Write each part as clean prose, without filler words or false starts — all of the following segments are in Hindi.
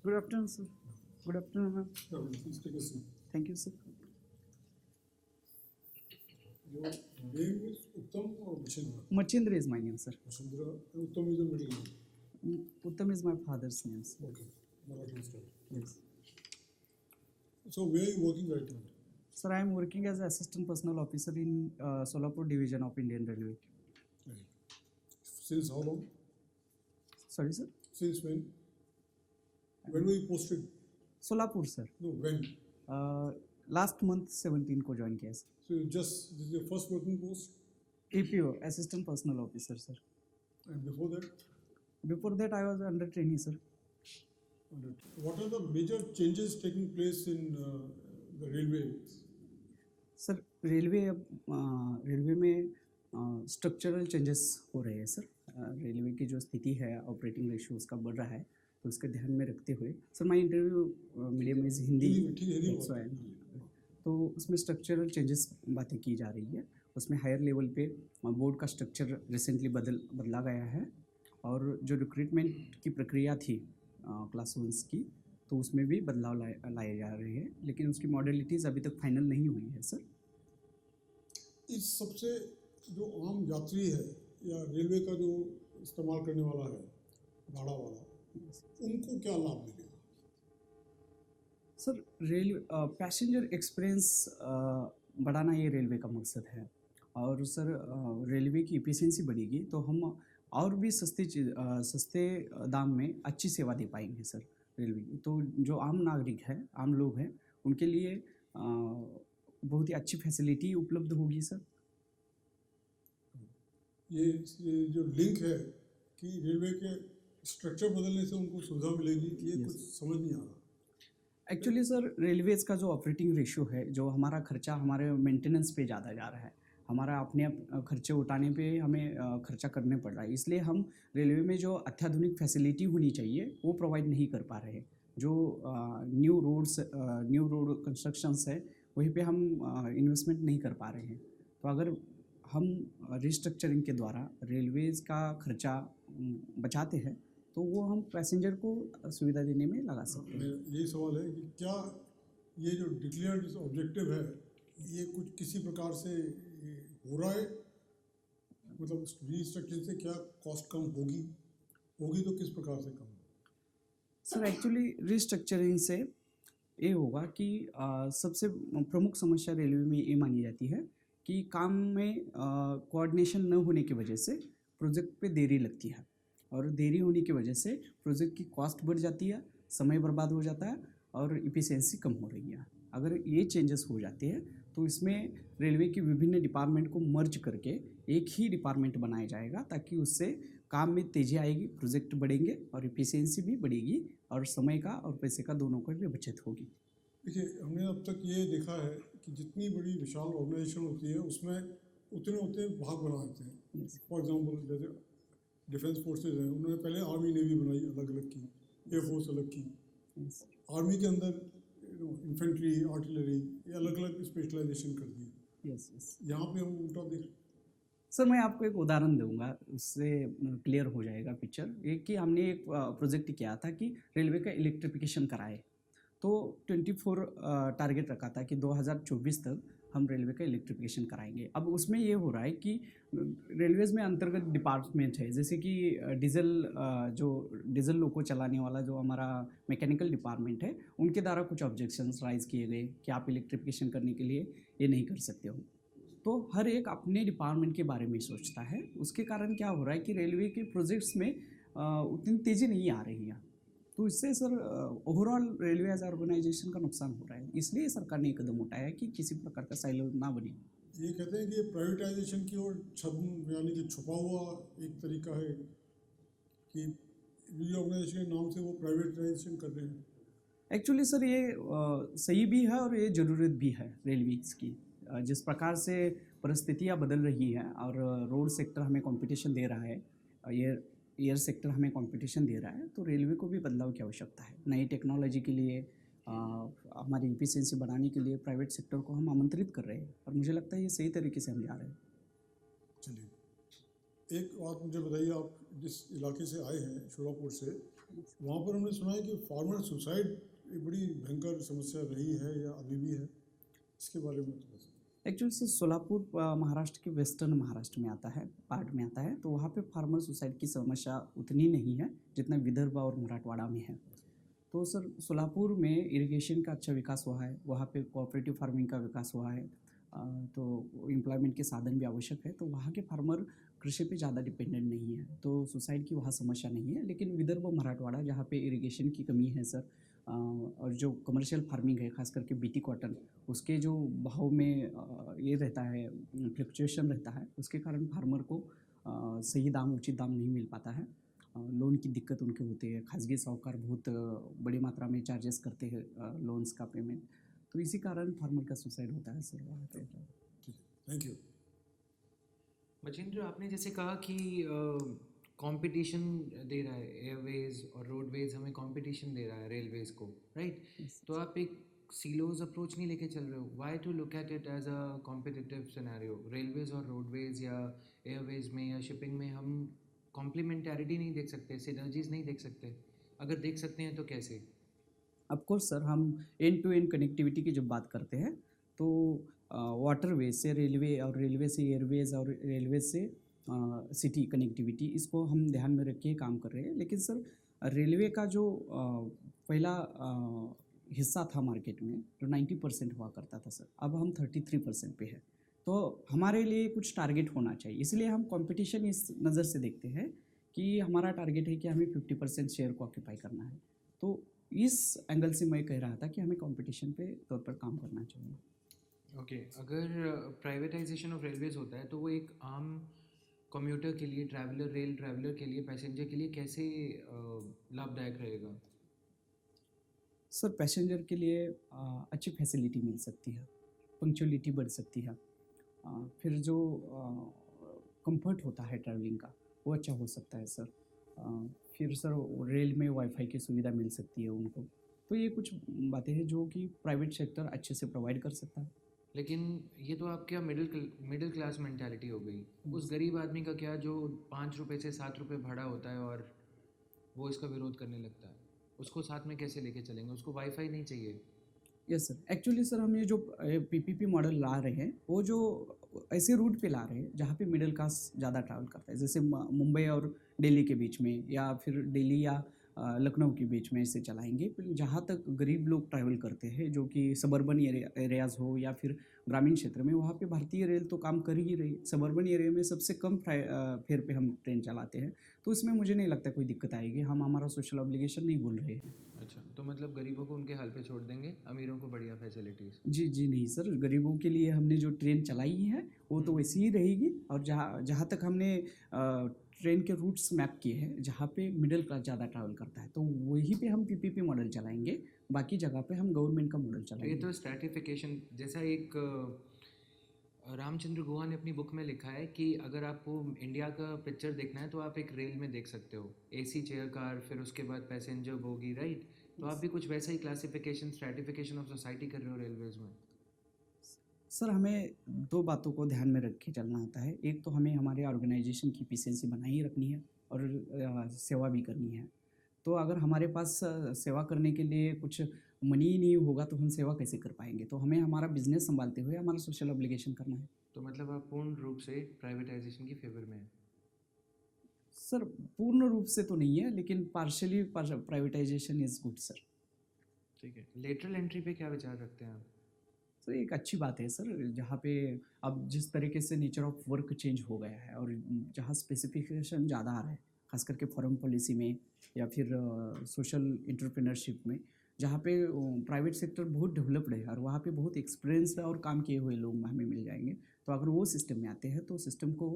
Good afternoon, sir. Good afternoon, ma'am. Please take a seat. Thank you, sir. Your name is Uttam or Machindra? Machindra is my name, sir. Machindra, and Uttam is the middle name. Uttam is my father's name, sir. Okay, Marathi style. Yes. So where are you working right now? Sir, I am working as assistant personnel officer in Solapur division of Indian Railway. Right. Since how long? Sorry, sir. Since when? When were you posted? Solapur, sir. No, when? Last month 17 को ज्वाइन किया sir. So you just, this is your first working post? APO, assistant personnel officer, sir. And before that? Before that I was under trainee, sir. What are the major changes taking place in the railway? Sir railway में स्ट्रक्चरल चेंजेस हो रहे हैं सर. रेलवे की जो स्थिति है ऑपरेटिंग रेशियो उसका बढ़ रहा है, तो उसके ध्यान में रखते हुए sir my interview medium is Hindi, तो उसमें स्ट्रक्चरल चेंजेस बातें की जा रही है. उसमें हायर लेवल पे बोर्ड का स्ट्रक्चर रिसेंटली बदला गया है, और जो रिक्रूटमेंट की प्रक्रिया थी क्लास वंस की, तो उसमें भी बदलाव लाए जा रहे हैं, लेकिन उसकी मॉडलिटीज़ अभी तक फाइनल नहीं हुई है सर. इस सबसे जो आम यात्री है या रेलवे का जो इस्तेमाल करने वाला है, भाड़ा वाला, उनको क्या लाभ मिलेगा? सर पैसेंजर एक्सपीरियंस बढ़ाना ये रेलवे का मकसद है, और सर रेलवे की इफिशिएंसी बढ़ेगी तो हम और भी सस्ते दाम में अच्छी सेवा दे पाएंगे सर रेलवे की. तो जो आम नागरिक है, आम लोग हैं, उनके लिए बहुत ही अच्छी फैसिलिटी उपलब्ध होगी सर. ये जो लिंक है कि रेलवे के स्ट्रक्चर बदलने से उनको सुविधा मिलेगी, ये कुछ समझ नहीं आ रहा. एक्चुअली सर रेलवेज का जो ऑपरेटिंग रेशियो है, जो हमारा खर्चा हमारे मेंटेनेंस पे ज़्यादा जा रहा है, हमारा अपने खर्चे उठाने पे हमें खर्चा करने पड़ रहा है. इसलिए हम रेलवे में जो अत्याधुनिक फैसिलिटी होनी चाहिए वो प्रोवाइड नहीं कर पा रहे. जो न्यू रोड कंस्ट्रक्शंस है वहीं पे हम इन्वेस्टमेंट नहीं कर पा रहे हैं. तो अगर हम रिस्ट्रक्चरिंग के द्वारा रेलवेज़ का खर्चा बचाते हैं तो वो हम पैसेंजर को सुविधा देने में लगा सकते हैं. यही सवाल है कि क्या ये जो डिक्लेयर्ड ऑब्जेक्टिव है ये कुछ किसी प्रकार से हो रहा है, मतलब रिस्ट्रक्चरिंग से क्या कॉस्ट कम होगी तो किस प्रकार से कम? सर एक्चुअली रिस्ट्रक्चरिंग से ये होगा कि सबसे प्रमुख समस्या रेलवे में ये मानी जाती है कि काम में कोऑर्डिनेशन न होने की वजह से प्रोजेक्ट पे देरी लगती है, और देरी होने की वजह से प्रोजेक्ट की कॉस्ट बढ़ जाती है, समय बर्बाद हो जाता है, और इफिशिएंसी कम हो रही है. अगर ये चेंजेस हो जाते हैं तो इसमें रेलवे की विभिन्न डिपार्टमेंट को मर्ज करके एक ही डिपार्टमेंट बनाया जाएगा, ताकि उससे काम में तेज़ी आएगी, प्रोजेक्ट बढ़ेंगे और इफिशिएंसी भी बढ़ेगी, और समय का और पैसे का दोनों का भी बचत होगी. देखिए, हमने अब तक ये देखा है कि जितनी बड़ी विशाल ऑर्गेनाइजेशन होती है उसमें उतने भाग बना देते हैं. फॉर एग्जांपल जैसे डिफेंस फोर्सेज हैं, उन्होंने पहले आर्मी नेवी बनाई अलग अलग की, एयरफोर्स अलग की, आर्मी के अंदर इन्फेंट्री आर्टिलरी ये अलग अलग स्पेशलाइजेशन कर दी. यहाँ पे हम उल्टा देख. सर मैं आपको एक उदाहरण दूंगा, उससे क्लियर हो जाएगा पिक्चर. एक कि हमने एक प्रोजेक्ट किया था कि रेलवे का इलेक्ट्रिफिकेशन कराए, तो 24 टारगेट रखा था कि 2024 तक हम रेलवे का इलेक्ट्रिफिकेशन कराएंगे. अब उसमें ये हो रहा है कि रेलवेज़ में अंतर्गत डिपार्टमेंट है, जैसे कि डीजल लोको चलाने वाला जो हमारा मैकेनिकल डिपार्टमेंट है, उनके द्वारा कुछ ऑब्जेक्शंस राइज किए गए कि आप इलेक्ट्रिफिकेशन करने के लिए ये नहीं कर सकते हो. तो हर एक अपने डिपार्टमेंट के बारे में सोचता है. उसके कारण क्या हो रहा है कि रेलवे के प्रोजेक्ट्स में उतनी तेज़ी नहीं आ रही है. तो इससे sir overall railway as organisation का नुकसान हो रहा है. इसलिए सरकार ने एक कदम उठाया कि किसी प्रकार का साइलो ना बने. ये कहते हैं कि प्राइवेटाइजेशन की ओर यानी कि छुपा हुआ एक तरीका है कि रीऑर्गेनाइजेशन के नाम से वो प्राइवेटाइजेशन कर रहे हैं. एक्चुअली सर ये सही भी है और ये ज़रूरत भी है रेलवे की. जिस प्रकार से परिस्थितियाँ बदल रही हैं और रोड सेक्टर हमें कंपटीशन दे रहा है, एयर सेक्टर हमें कंपटीशन दे रहा है, तो रेलवे को भी बदलाव की आवश्यकता है. नई टेक्नोलॉजी के लिए हमारी इफिशिएंसी बढ़ाने के लिए प्राइवेट सेक्टर को हम आमंत्रित कर रहे हैं, और मुझे लगता है ये सही तरीके से हम जा रहे हैं. चलिए, एक बात मुझे बताइए, आप जिस इलाके से आए हैं शोलापुर से, वहाँ पर हमने सुना है कि फार्मर सुसाइड एक बड़ी भयंकर समस्या रही है या अभी भी है, इसके बारे में थोड़ा सा। एक्चुअली सर सोलापुर महाराष्ट्र के वेस्टर्न महाराष्ट्र में आता है, पार्ट में आता है, तो वहाँ पे फार्मर सुसाइड की समस्या उतनी नहीं है जितना विदर्भ और मराठवाड़ा में है। तो सर सोलापुर में इरिगेशन का अच्छा विकास हुआ है, वहाँ पे कोऑपरेटिव फार्मिंग का विकास हुआ है। तो एम्प्लॉयमेंट के साधन भी आवश्यक है, तो वहाँ के फार्मर कृषि पे ज़्यादा डिपेंडेंट नहीं है, तो सुसाइड की वहाँ समस्या नहीं है। लेकिन विदर्भ मराठवाड़ा जहाँ पे इरिगेशन की कमी है सर, और जो कमर्शियल फार्मिंग है खास करके बीटी कॉटन, उसके जो भाव में ये रहता है, फ्लक्चुएशन रहता है, उसके कारण फार्मर को सही दाम, उचित दाम नहीं मिल पाता है। लोन की दिक्कत उनके होती है, खासगी साहूकार बहुत बड़ी मात्रा में चार्जेस करते हैं लोन्स का पेमेंट, तो इसी कारण फार्मर का सुसाइड होता है सर वहाँ पे। ठीक है, थैंक यू। मचिंद्र, आपने जैसे कहा कि कंपटीशन दे रहा है एयरवेज और रोडवेज, हमें कंपटीशन दे रहा है रेलवेज को, राइट? तो आप एक सीलोज अप्रोच नहीं लेके चल रहे हो। Why to look at it as a competitive scenario? Railways और रोडवेज या एयरवेज में या शिपिंग में हम कॉम्प्लीमेंटैरिटी नहीं देख सकते, सिनर्जीज नहीं देख सकते? अगर देख सकते हैं तो कैसे? ऑफकोर्स सर, हम एंड टू एंड कनेक्टिविटी की जब बात करते हैं तो वाटरवेज से रेलवे और रेलवे से एयरवेज और रेलवे से सिटी कनेक्टिविटी, इसको हम ध्यान में रख के काम कर रहे हैं। लेकिन सर रेलवे का जो पहला हिस्सा था मार्केट में, जो 90% हुआ करता था सर, अब हम 33% पे है। तो हमारे लिए कुछ टारगेट होना चाहिए, इसलिए हम कंपटीशन इस नज़र से देखते हैं कि हमारा टारगेट है कि हमें 50% शेयर को ऑक्यूपाई करना है। तो इस एंगल से मैं कह रहा था कि हमें कंपटीशन पे तौर पर काम करना चाहिए। ओके, अगर प्राइवेटाइजेशन ऑफ रेलवेज होता है तो वो एक आम कम्यूटर के लिए, ट्रैवलर, रेल ट्रैवलर के लिए, पैसेंजर के लिए कैसे लाभदायक रहेगा? सर पैसेंजर के लिए अच्छी फैसिलिटी मिल सकती है, पंक्चुअलिटी बढ़ सकती है, फिर जो कंफर्ट होता है ट्रैवलिंग का वो अच्छा हो सकता है सर। फिर सर रेल में वाईफाई की सुविधा मिल सकती है उनको। तो ये कुछ बातें हैं जो कि प्राइवेट सेक्टर अच्छे से प्रोवाइड कर सकता है। लेकिन ये तो आपके मिडिल क्लास मेंटालिटी हो गई। उस गरीब आदमी का क्या जो 5 रुपये से 7 रुपये भाड़ा होता है और वो इसका विरोध करने लगता है? उसको साथ में कैसे लेके चलेंगे? उसको वाईफाई नहीं चाहिए। यस सर, एक्चुअली सर हम ये जो पीपीपी मॉडल ला रहे हैं, वो जो ऐसे रूट पे ला रहे हैं जहाँ पे मिडिल क्लास ज़्यादा ट्रैवल करता है, जैसे मुंबई और दिल्ली के बीच में, या फिर दिल्ली या लखनऊ के बीच में ऐसे चलाएंगे। फिर जहाँ तक गरीब लोग ट्रैवल करते हैं, जो कि सबर्बन एरियाज़ हो या फिर ग्रामीण क्षेत्र में, वहाँ पे भारतीय रेल तो काम कर ही रही। सबर्बन एरिया में सबसे कम फेयर पे हम ट्रेन चलाते हैं, तो इसमें मुझे नहीं लगता कोई दिक्कत आएगी। हम हमारा सोशल ऑब्लिगेशन नहीं भूल रहे हैं। अच्छा, तो मतलब गरीबों को उनके हाल पे छोड़ देंगे, अमीरों को बढ़िया फैसिलिटीज़। जी जी नहीं सर, गरीबों के लिए हमने जो ट्रेन चलाई है वो तो वैसी ही रहेगी। और जहाँ जहाँ तक हमने ट्रेन के रूट्स मैप किए हैं जहाँ पे मिडिल क्लास ज़्यादा ट्रैवल करता है, तो वहीं पे हम पीपीपी मॉडल चलाएंगे, बाकी जगह पे हम गवर्नमेंट का मॉडल तो ये चलाएंगे। तो स्ट्रैटिफिकेशन जैसा एक रामचंद्र गुहा ने अपनी बुक में लिखा है कि अगर आपको इंडिया का पिक्चर देखना है तो आप एक रेल में देख सकते हो, एसी चेयर कार, फिर उसके बाद पैसेंजर बोगी, राइट? तो आप भी कुछ वैसा ही क्लासिफिकेशन, स्ट्रैटिफिकेशन ऑफ सोसाइटी कर रहे हो रेलवेज में। सर हमें दो बातों को ध्यान में रख के चलना होता है। एक तो हमें हमारे ऑर्गेनाइजेशन की इफिशिएंसी बनाई रखनी है और सेवा भी करनी है। तो अगर हमारे पास सेवा करने के लिए कुछ मनी ही नहीं होगा तो हम सेवा कैसे कर पाएंगे? तो हमें हमारा बिजनेस संभालते हुए हमारा सोशल ऑब्लिगेशन करना है। तो मतलब आप पूर्ण रूप से प्राइवेटाइजेशन की फेवर में है? सर पूर्ण रूप से तो नहीं है, लेकिन partially privatisation is good sir. ठीक है, लेटरल एंट्री पे क्या विचार रखते हैं आप? तो एक अच्छी बात है सर, जहाँ पे अब जिस तरीके से नेचर ऑफ वर्क चेंज हो गया है और जहाँ स्पेसिफिकेशन ज़्यादा आ रहा है, खास करके फॉरेन पॉलिसी में या फिर सोशल इंटरप्रेन्योरशिप में, जहाँ पे प्राइवेट सेक्टर बहुत डेवलप्ड है और वहाँ पे बहुत एक्सपीरियंस्ड और काम किए हुए लोग हमें मिल जाएंगे। तो अगर वो सिस्टम में आते हैं तो सिस्टम को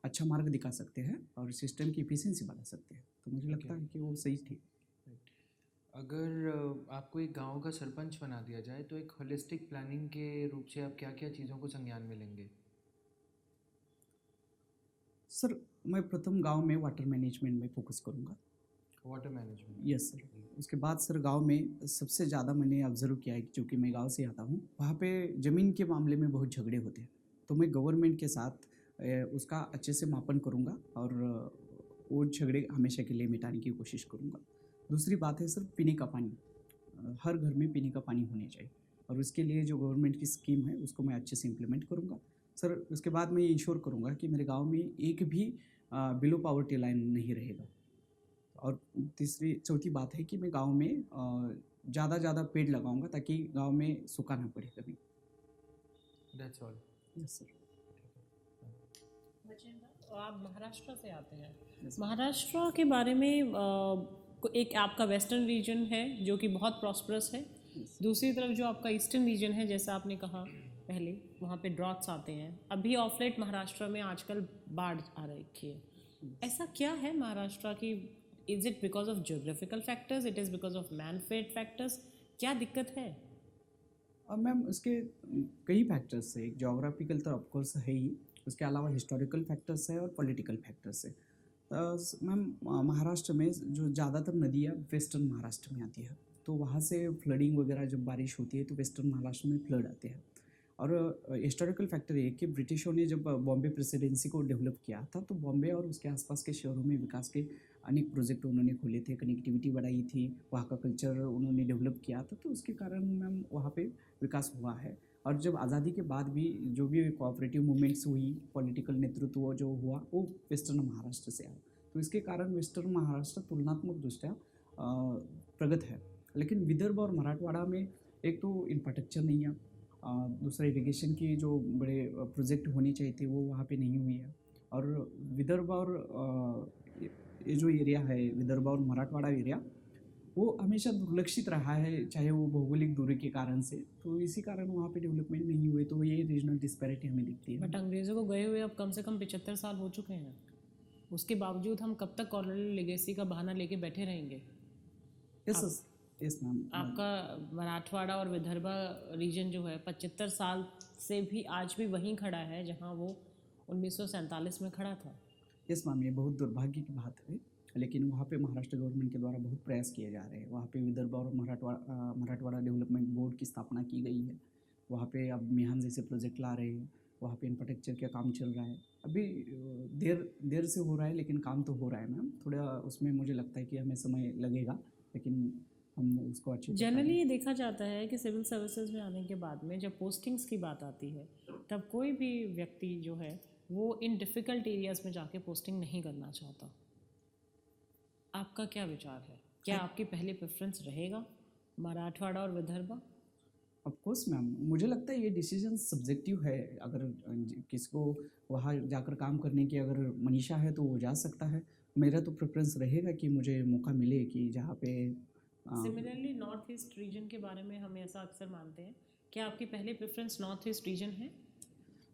अच्छा मार्ग दिखा सकते हैं और सिस्टम की इफिशिएंसी बढ़ा सकते हैं। तो मुझे लगता है कि वो सही थी। अगर आपको एक गांव का सरपंच बना दिया जाए तो एक होलिस्टिक प्लानिंग के रूप से आप क्या क्या चीज़ों को संज्ञान में लेंगे? सर मैं प्रथम गांव में वाटर मैनेजमेंट में फोकस करूंगा। Water management. Yes sir. उसके बाद सर गांव में सबसे ज़्यादा मैंने ऑब्जर्व किया है कि चूँकि मैं गांव से आता हूँ, वहाँ पे ज़मीन के मामले में बहुत झगड़े होते हैं। तो मैं गवर्नमेंट के साथ उसका अच्छे से मापन करूँगा और वो झगड़े हमेशा के लिए मिटाने की कोशिश करूँगा। दूसरी बात है सर पीने का पानी। हर घर में पीने का पानी होने चाहिए और उसके लिए जो गवर्नमेंट की स्कीम है उसको मैं अच्छे से इम्प्लीमेंट करूँगा सर। उसके बाद मैं ये इंश्योर करूँगा कि मेरे गांव में एक भी बिलो पावर्टी लाइन नहीं रहेगा। और तीसरी चौथी बात है कि मैं गांव में ज़्यादा पेड़ लगाऊंगा ताकि गांव में सूखा ना पड़े कभी। That's all. Yes sir. आप महाराष्ट्र से आते हैं। Yes. महाराष्ट्र के बारे में एक आपका वेस्टर्न रीजन है जो कि बहुत प्रॉस्परस है। Yes. दूसरी तरफ जो आपका ईस्टर्न रीजन है, जैसा आपने कहा पहले, वहाँ पे ड्रॉट्स आते हैं। अभी ऑफ लेट महाराष्ट्र में आजकल बाढ़ आ रखी है। ऐसा क्या है महाराष्ट्र की? Is it because of geographical factors? It is because of man made factors? क्या दिक्कत है? अब मैम उसके कई फैक्टर्स है। जोग्राफिकल तो ऑफकोर्स है ही, उसके अलावा हिस्टोरिकल फैक्टर्स है और पॉलिटिकल फैक्टर्स है। मैम महाराष्ट्र में जो ज़्यादातर नदियाँ वेस्टर्न महाराष्ट्र में आती है, तो वहाँ से फ्लडिंग वगैरह जब बारिश होती है तो वेस्टर्न महाराष्ट्र में फ्लड आते हैं। और हिस्टोरिकल फैक्टर ये कि ब्रिटिशों ने जब बॉम्बे प्रेसिडेंसी को डेवलप किया था तो बॉम्बे और उसके आसपास के शहरों में विकास के अनेक प्रोजेक्ट उन्होंने खोले थे, कनेक्टिविटी बढ़ाई थी, वहाँ का कल्चर उन्होंने डेवलप किया था, तो उसके कारण मैम वहाँ पे विकास हुआ है। और जब आज़ादी के बाद भी जो भी कोऑपरेटिव मूवमेंट्स हुई, पॉलिटिकल नेतृत्व जो हुआ वो वेस्टर्न महाराष्ट्र से आया, तो इसके कारण वेस्टर्न महाराष्ट्र तुलनात्मक दृष्टया प्रगत है। लेकिन विदर्भ और मराठवाड़ा में एक तो इंफ्रास्ट्रक्चर नहीं है, दूसरा इरिगेशन की जो बड़े प्रोजेक्ट होने चाहिए थे वो वहाँ पे नहीं हुई है। और विदर्भ और ये जो एरिया है, विदर्भ और मराठवाड़ा एरिया, वो हमेशा दुर्लक्षित रहा है, चाहे वो भौगोलिक दूरी के कारण से, तो इसी कारण वहाँ पे डेवलपमेंट नहीं हुए, तो ये रीजनल डिस्पैरिटी हमें दिखती है। बट अंग्रेज़ों को गए हुए अब कम से कम 75 साल हो चुके हैं। उसके बावजूद हम कब तक कॉलोनियल लेगेसी का बहाना लेके बैठे रहेंगे? Yes ma'am. आपका मराठवाड़ा और विदर्भा रीजन जो है 75 साल से भी आज भी वहीं खड़ा है जहां वो 1947 में खड़ा था। यस मैम, ये बहुत दुर्भाग्य की बात है, लेकिन वहाँ पे महाराष्ट्र गवर्नमेंट के द्वारा बहुत प्रयास किए जा रहे हैं। वहाँ पे विदर्भ और मराठवाड़ा डेवलपमेंट बोर्ड की स्थापना की गई है। वहाँ पे अब मिहान जैसे प्रोजेक्ट ला रहे हैं, वहाँ पे इंफ्रास्ट्रक्चर का काम चल रहा है। अभी देर से हो रहा है लेकिन काम तो हो रहा है मैम। थोड़ा उसमें मुझे लगता है कि हमें समय लगेगा, लेकिन हम उसको अच्छे जनरली ये देखा जाता है कि सिविल सर्विसेज में आने के बाद में जब पोस्टिंग्स की बात आती है तब कोई भी व्यक्ति जो है वो इन डिफ़िकल्ट एरियाज़ में जाके पोस्टिंग नहीं करना चाहता। आपका क्या विचार है? क्या आपकी पहली प्रेफरेंस रहेगा मराठवाड़ा और विदर्भा? ऑफ कोर्स मैम, मुझे लगता है ये डिसीजन सब्जेक्टिव है। अगर किसको वहाँ जाकर काम करने की अगर मनीषा है तो वो जा सकता है। मेरा तो प्रेफरेंस रहेगा कि मुझे मौका मिले कि जहाँ पे सिमिलरली नॉर्थ ईस्ट रीजन के बारे में हम ऐसा अक्सर मानते हैं। क्या आपकी पहली प्रेफरेंस नॉर्थ ईस्ट रीजन है?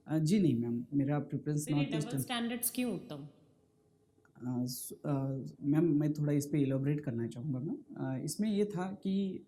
जी नहीं मैम, मेरा preference north east. Double standards क्यों उत्तम? मैम मैं थोड़ा इस पे इलेबोरेट करना चाहूँगा मैम। इसमें ये था कि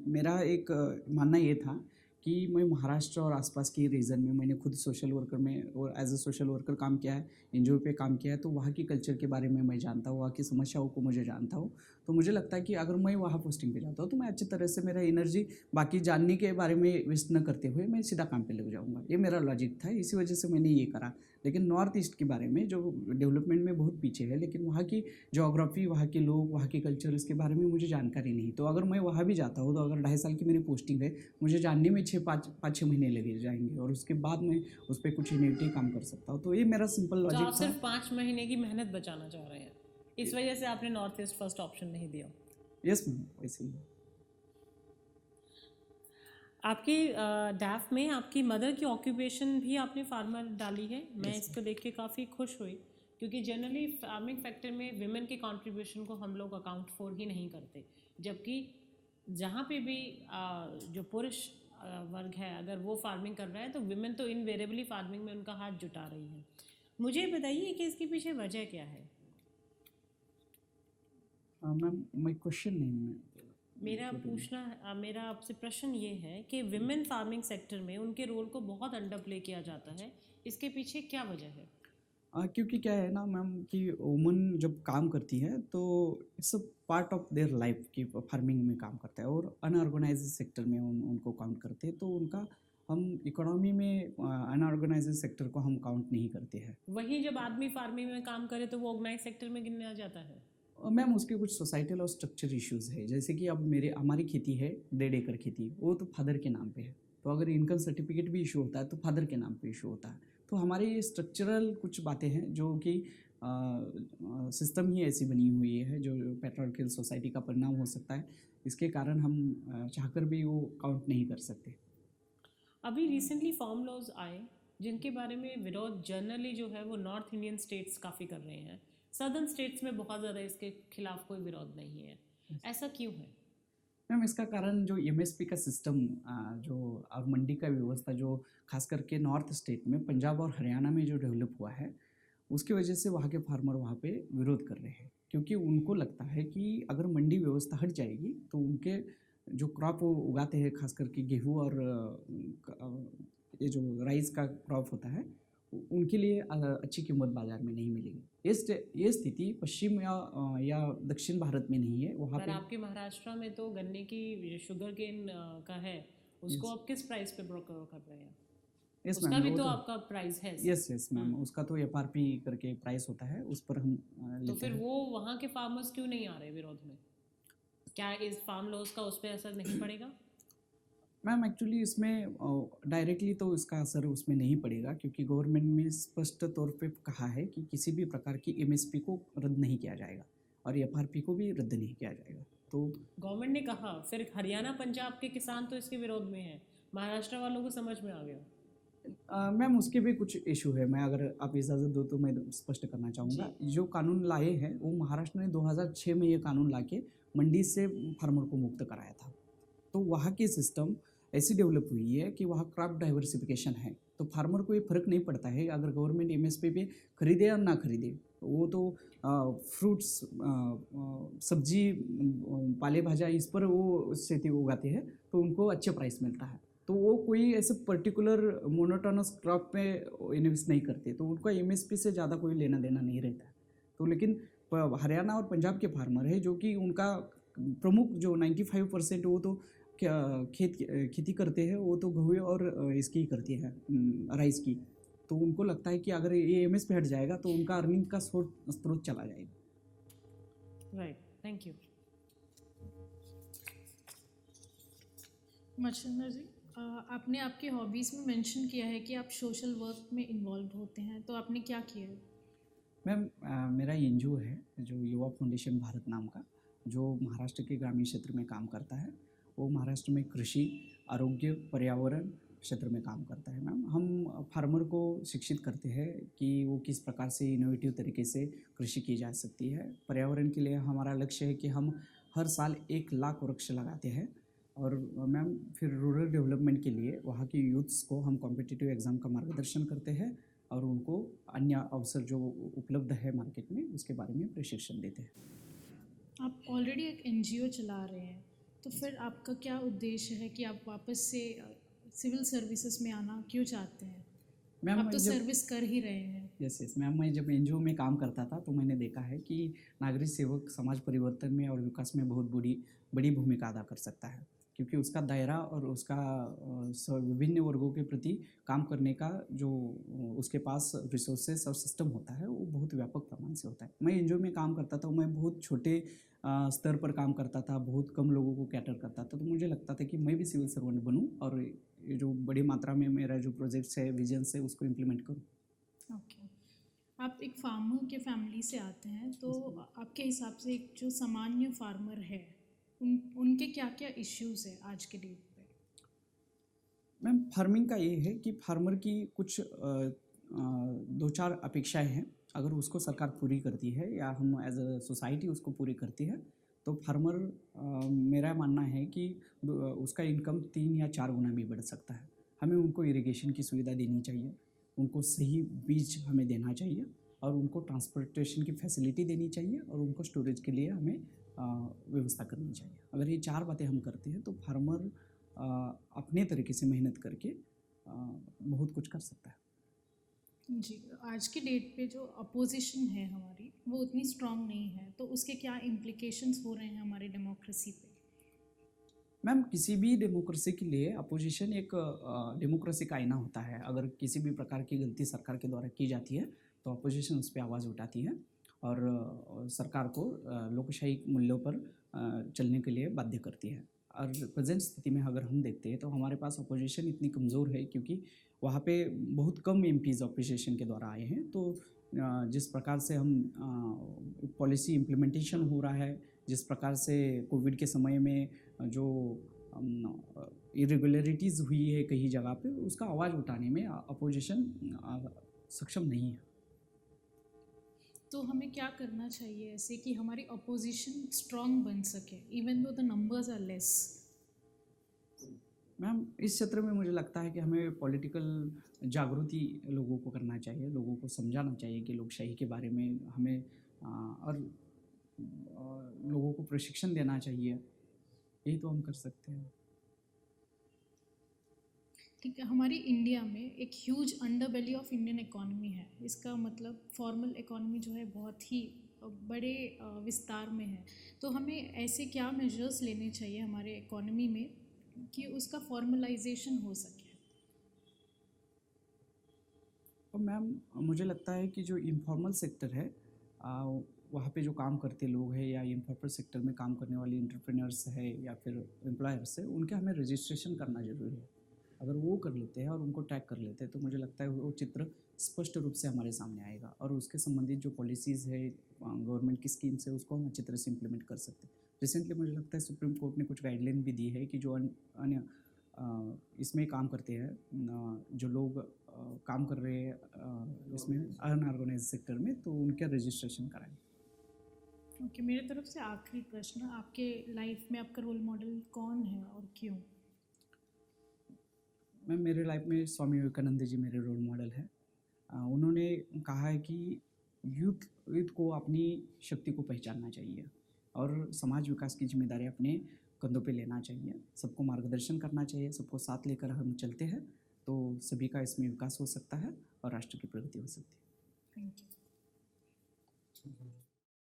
मेरा एक मानना ये था कि मैं महाराष्ट्र और आसपास के रीजन में, मैंने खुद सोशल वर्कर में और एज अ सोशल वर्कर काम किया है, एनजीओ पे काम किया है, तो वहाँ की कल्चर के बारे में मैं जानता हूँ, वहाँ की समस्याओं को मुझे जानता हूँ। तो मुझे लगता है कि अगर मैं वहाँ पोस्टिंग पे जाता हूँ तो मैं अच्छी तरह से मेरा एनर्जी बाकी जानने के बारे में वेस्ट न करते हुए मैं सीधा काम पे लग जाऊँगा। ये मेरा लॉजिक था, इसी वजह से मैंने ये करा। लेकिन नॉर्थ ईस्ट के बारे में जो डेवलपमेंट में बहुत पीछे है, लेकिन वहाँ की जोग्राफी, वहाँ के लोग, वहाँ की कल्चर, इसके बारे में मुझे जानकारी नहीं। तो अगर मैं वहाँ भी जाता हूँ तो अगर 2.5 साल की मेरी पोस्टिंग है, मुझे जानने में 5-6 महीने लगे जाएंगे और उसके बाद मैं उस पर कुछ इनोवेटिव काम कर सकता हूँ। तो ये मेरा सिंपल तो लॉजिक आप था। सिर्फ 5 महीने की मेहनत बचाना चाह रहे हैं, इस वजह से आपने नॉर्थ ईस्ट फर्स्ट ऑप्शन नहीं दिया? यस मैम, ऐसे ही। आपके डैफ में आपकी मदर की ऑक्यूपेशन भी आपने फार्मर डाली है। मैं इसको देख के काफ़ी खुश हुई, क्योंकि जनरली फार्मिंग सेक्टर में विमेन के कंट्रीब्यूशन को हम लोग अकाउंट फॉर ही नहीं करते, जबकि जहाँ पे भी जो पुरुष वर्ग है अगर वो फार्मिंग कर रहा है तो विमेन तो इनवेरेबली फार्मिंग में उनका हाथ जुटा रही है। मुझे बताइए कि इसके पीछे वजह क्या है? मैम मैं क्वेश्चन नहीं, मेरा आपसे प्रश्न ये है कि विमेन फार्मिंग सेक्टर में उनके रोल को बहुत अंडर प्ले किया जाता है, इसके पीछे क्या वजह है? क्योंकि क्या है ना मैम कि वुमन जब काम करती है तो it's a part of their life कि फार्मिंग में काम करता है, और अनऑर्गेनाइज सेक्टर में उनको काउंट करते हैं, तो उनका हम इकोनॉमी में अनऑर्गेनाइज सेक्टर को हम काउंट नहीं करते हैं। वहीं जब आदमी फार्मिंग में काम करे तो वो ऑर्गेनाइज सेक्टर में गिना जाता है। मैम उसके कुछ सोसाइटल और स्ट्रक्चर इश्यूज है, जैसे कि अब हमारी खेती है 1.5 एकड़ खेती, वो तो फादर के नाम पे है, तो अगर इनकम सर्टिफिकेट भी इशू होता है तो फादर के नाम पे इशू होता है। तो हमारे ये स्ट्रक्चरल कुछ बातें हैं जो कि सिस्टम ही ऐसी बनी हुई है जो पैट्रियार्कल सोसाइटी का परिणाम हो सकता है, इसके कारण हम चाहकर भी वो काउंट नहीं कर सकते। अभी रिसेंटली फार्म लॉज आए जिनके बारे में विरोध जनरली जो है वो नॉर्थ इंडियन स्टेट्स काफ़ी कर रहे हैं, सदर्न स्टेट्स में बहुत ज़्यादा इसके खिलाफ कोई विरोध नहीं है, ऐसा क्यों है? मैम इसका कारण जो एमएसपी का सिस्टम जो और मंडी का व्यवस्था जो खास करके नॉर्थ स्टेट में पंजाब और हरियाणा में जो डेवलप हुआ है, उसकी वजह से वहाँ के फार्मर वहाँ पे विरोध कर रहे हैं, क्योंकि उनको लगता है कि अगर मंडी व्यवस्था हट जाएगी तो उनके जो क्रॉप वो उगाते हैं, खास करके गेहूँ और ये जो राइस का क्रॉप होता है, उनके लिए अच्छी कीमत बाजार में नहीं मिलेगी। ये स्थिति पश्चिम या दक्षिण भारत में नहीं है, वहाँ पर पे आपके महाराष्ट्र में तो गन्ने की शुगर केन का है, उसको आप किस प्राइस पे ब्रोकर कर रहे हैं? यस उसका मैम, भी वो तो तो आपका प्राइस है। यस मैम, उसका तो एफआरपी करके प्राइस होता है, उस पर हम तो लेते फिर हैं। वो वहाँ के फार्मर्स क्यों नहीं आ रहे विरोध में? क्या इस फार्म लॉज का उस पर असर नहीं पड़ेगा? मैम एक्चुअली इसमें डायरेक्टली तो इसका असर उसमें नहीं पड़ेगा, क्योंकि गवर्नमेंट ने स्पष्ट तौर पे कहा है कि किसी भी प्रकार की एमएसपी को रद्द नहीं किया जाएगा और एफआरपी को भी रद्द नहीं किया जाएगा। तो गवर्नमेंट ने कहा, फिर हरियाणा पंजाब के किसान तो इसके विरोध में हैं, महाराष्ट्र वालों को समझ में आ गया। मैम उसके भी कुछ इशू है, मैं अगर आप इजाज़त दो तो मैं स्पष्ट करना चाहूँगा। जो कानून लाए हैं वो महाराष्ट्र ने 2006 में ये कानून लाके मंडी से फार्मर को मुक्त कराया था। तो वहाँ की सिस्टम ऐसी डेवलप हुई है कि वहाँ क्रॉप डाइवर्सिफिकेशन है, तो फार्मर को ये फर्क नहीं पड़ता है अगर गवर्नमेंट एमएसपी पे खरीदे या ना खरीदे, वो तो फ्रूट्स, सब्जी, पाले भाजा इस पर वो खेती उगाते हैं, तो उनको अच्छे प्राइस मिलता है। तो वो कोई ऐसे पर्टिकुलर मोनोटोनस क्रॉप पे इन्वेस्ट नहीं करते, तो उनका एमएसपी से ज़्यादा कोई लेना देना नहीं रहता है। तो लेकिन हरियाणा और पंजाब के फार्मर है जो कि उनका प्रमुख जो 95% वो तो खेती करते हैं, वो तो गेहूँ और इसकी करती है, राइस की। तो उनको लगता है कि अगर ये एमएस पे हट जाएगा तो उनका अर्निंग का स्रोत चला जाएगा। Right, thank you. Machhindra ji, आपने आपके हॉबीज़ में मेंशन किया है कि आप सोशल वर्क में इन्वॉल्व होते हैं, तो आपने क्या किया है? मैम मेरा एनजीओ है जो युवा फाउंडेशन भारत नाम का, जो महाराष्ट्र के ग्रामीण क्षेत्र में काम करता है। वो महाराष्ट्र में कृषि, आरोग्य, पर्यावरण क्षेत्र में काम करता है। मैम हम फार्मर को शिक्षित करते हैं कि वो किस प्रकार से इनोवेटिव तरीके से कृषि की जा सकती है। पर्यावरण के लिए हमारा लक्ष्य है कि हम हर साल 1 लाख वृक्ष लगाते हैं। और मैम फिर रूरल डेवलपमेंट के लिए वहाँ की यूथ्स को हम कॉम्पिटिटिव एग्ज़ाम का मार्गदर्शन करते हैं और उनको अन्य अवसर जो उपलब्ध है मार्केट में उसके बारे में प्रशिक्षण देते हैं। आप ऑलरेडी एक एनजीओ चला रहे हैं, तो फिर आपका क्या उद्देश्य है कि आप वापस से सिविल सर्विसेज में आना क्यों चाहते हैं? मैम आप तो सर्विस कर ही रहे हैं। यस मैम, मैं जब एनजीओ में काम करता था तो मैंने देखा है कि नागरिक सेवक समाज परिवर्तन में और विकास में बहुत बड़ी भूमिका अदा कर सकता है, क्योंकि उसका दायरा और उसका विभिन्न वर्गों के प्रति काम करने का जो उसके पास रिसोर्सेस और सिस्टम होता है वो बहुत व्यापक प्रमाण से होता है। मैं एनजीओ में काम करता था, मैं बहुत छोटे स्तर पर काम करता था, बहुत कम लोगों को कैटर करता था, तो मुझे लगता था कि मैं भी सिविल सर्वेंट बनूं और ये जो बड़ी मात्रा में मेरा जो प्रोजेक्ट्स है, विजन्स है, उसको इम्प्लीमेंट करूं। ओके, आप एक फार्मर के फैमिली से आते हैं, तो आपके हिसाब से एक जो सामान्य फार्मर है उनके क्या क्या इश्यूज है आज के डेट पे? मैम फार्मिंग का ये है कि फार्मर की कुछ 2-4 अपेक्षाएं हैं, अगर उसको सरकार पूरी करती है या हम एज अ सोसाइटी उसको पूरी करती है तो फार्मर, मेरा मानना है कि उसका इनकम 3 या 4 गुना भी बढ़ सकता है। हमें उनको इरिगेशन की सुविधा देनी चाहिए, उनको सही बीज हमें देना चाहिए और उनको ट्रांसपोर्टेशन की फैसिलिटी देनी चाहिए और उनको स्टोरेज के लिए हमें व्यवस्था करनी चाहिए। अगर ये 4 बातें हम करते हैं तो फार्मर अपने तरीके से मेहनत करके बहुत कुछ कर सकता है। जी, आज की डेट पे जो अपोजिशन है हमारी वो उतनी स्ट्रांग नहीं है, तो उसके क्या इम्प्लिकेशंस हो रहे हैं हमारी डेमोक्रेसी पे? मैम किसी भी डेमोक्रेसी के लिए अपोजिशन एक डेमोक्रेसी का आईना होता है। अगर किसी भी प्रकार की गलती सरकार के द्वारा की जाती है तो अपोजिशन उस पर आवाज़ उठाती है और सरकार को लोकशाही मूल्यों पर चलने के लिए बाध्य करती है। और प्रेजेंट स्थिति में अगर हम देखते हैं तो हमारे पास अपोजिशन इतनी कमज़ोर है, क्योंकि वहाँ पे बहुत कम एमपीज़ अपोजिशन के द्वारा आए हैं। तो जिस प्रकार से हम पॉलिसी इम्प्लीमेंटेशन हो रहा है, जिस प्रकार से कोविड के समय में जो इरेगुलरिटीज़ हुई है कई जगह पे, उसका आवाज़ उठाने में अपोजिशन सक्षम नहीं है। तो हमें क्या करना चाहिए ऐसे कि हमारी अपोजिशन स्ट्रांग बन सके even though the numbers are less? Ma'am, इस क्षेत्र में मुझे लगता है कि हमें पॉलिटिकल जागृति लोगों को करना चाहिए, लोगों को समझाना चाहिए कि लोकशाही के बारे में हमें और लोगों को प्रशिक्षण देना चाहिए। यही तो हम कर सकते हैं। ठीक है, हमारी इंडिया में एक huge underbelly of Indian economy है। इसका मतलब फॉर्मल इकोनॉमी जो है बहुत ही बड़े विस्तार में है। तो हमें ऐसे क्या मेजर्स लेने चाहिए हमारे इकोनॉमी में कि उसका फॉर्मलाइजेशन हो सके? और मैम, मुझे लगता है कि जो इनफॉर्मल सेक्टर है, वहाँ पे जो काम करते लोग हैं या इनफॉर्मल सेक्टर में काम करने वाले एंटरप्रेन्योर्स है या फिर एम्प्लॉयर्स है, उनके हमें रजिस्ट्रेशन करना ज़रूरी है। अगर वो कर लेते हैं और उनको टैग कर लेते हैं तो मुझे लगता है वो चित्र स्पष्ट रूप से हमारे सामने आएगा, और उसके संबंधित जो पॉलिसीज़ है, गवर्नमेंट की स्कीम्स है, उसको हम अच्छी तरह से इम्प्लीमेंट कर सकते हैं। रिसेंटली मुझे लगता है सुप्रीम कोर्ट ने कुछ गाइडलाइन भी दी है कि जो अन्य इसमें काम करते हैं, जो लोग काम कर रहे हैं इसमें अनऑर्गेनाइज सेक्टर में, तो उनका रजिस्ट्रेशन कराएं। ओके, मेरे तरफ से आखिरी प्रश्न, आपके लाइफ में आपका रोल मॉडल कौन है और क्यों? मैम, मेरे लाइफ में स्वामी विवेकानंद जी मेरे रोल मॉडल हैं। उन्होंने कहा है कि यूथ को अपनी शक्ति को पहचानना चाहिए और समाज विकास की जिम्मेदारी अपने कंधों पे लेना चाहिए। सबको मार्गदर्शन करना चाहिए। सबको साथ लेकर हम चलते हैं तो सभी का इसमें विकास हो सकता है और राष्ट्र की प्रगति हो सकती है। Thank you.